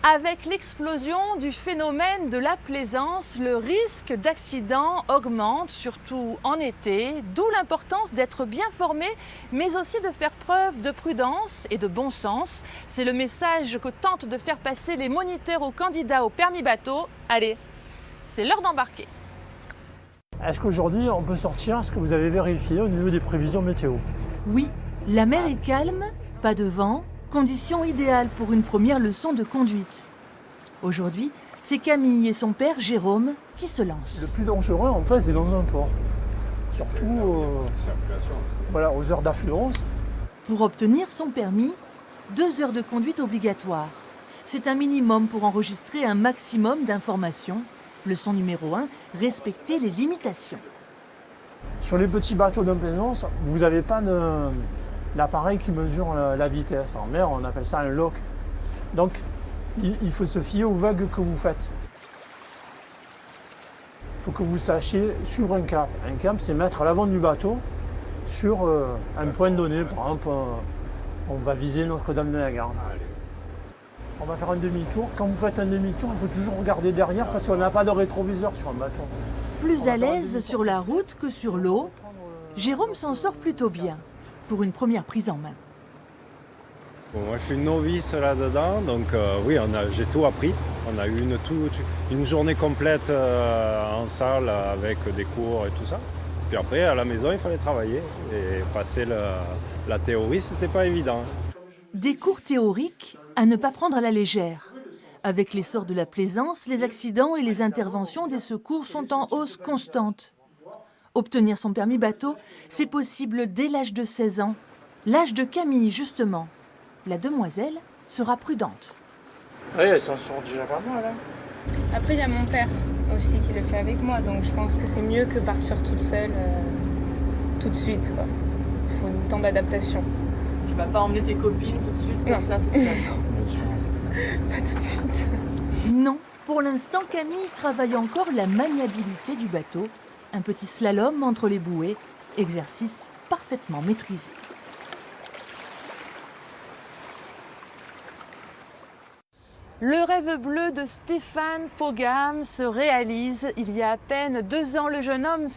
Avec l'explosion du phénomène de la plaisance, le risque d'accident augmente, surtout en été, d'où l'importance d'être bien formé, mais aussi de faire preuve de prudence et de bon sens. C'est le message que tentent de faire passer les moniteurs aux candidats au permis bateau. Allez, c'est l'heure d'embarquer. Est-ce qu'aujourd'hui on peut sortir? Est-ce que vous avez vérifié au niveau des prévisions météo? Oui, la mer est calme, pas de vent, conditions idéales pour une première leçon de conduite. Aujourd'hui, c'est Camille et son père Jérôme qui se lancent. Le plus dangereux en fait c'est dans un port. Surtout voilà, aux heures d'affluence. Pour obtenir son permis, 2 heures de conduite obligatoire. C'est un minimum pour enregistrer un maximum d'informations. Leçon numéro 1, respecter les limitations. Sur les petits bateaux de plaisance, vous n'avez pas d'appareil qui mesure la vitesse. En mer, on appelle ça un lock. Donc, il faut se fier aux vagues que vous faites. Il faut que vous sachiez suivre un cap. Un cap, c'est mettre l'avant du bateau sur un point donné. Par exemple, on va viser Notre-Dame de la Garde. On va faire un demi-tour. Quand vous faites un demi-tour, il faut toujours regarder derrière parce qu'on n'a pas de rétroviseur sur un bateau. Plus à l'aise sur la route que sur l'eau, Jérôme s'en sort plutôt bien pour une première prise en main. Bon, moi je suis novice là-dedans, donc oui, j'ai tout appris. On a eu une journée complète en salle avec des cours et tout ça. Puis après, à la maison, il fallait travailler et passer la théorie, c'était pas évident. Des cours théoriques à ne pas prendre à la légère. Avec l'essor de la plaisance, les accidents et les interventions des secours sont en hausse constante. Obtenir son permis bateau, c'est possible dès l'âge de 16 ans. L'âge de Camille, justement. La demoiselle sera prudente. Oui, elle s'en sort déjà pas mal. Après, il y a mon père aussi qui le fait avec moi, donc je pense que c'est mieux que partir toute seule tout de suite, quoi. Il faut un temps d'adaptation. Tu vas pas emmener tes copines tout de suite comme ça toute seule. Pas tout de suite. Non, pour l'instant, Camille travaille encore la maniabilité du bateau. Un petit slalom entre les bouées, exercice parfaitement maîtrisé. Le rêve bleu de Stéphane Pogam se réalise. Il y a à peine 2 ans, le jeune homme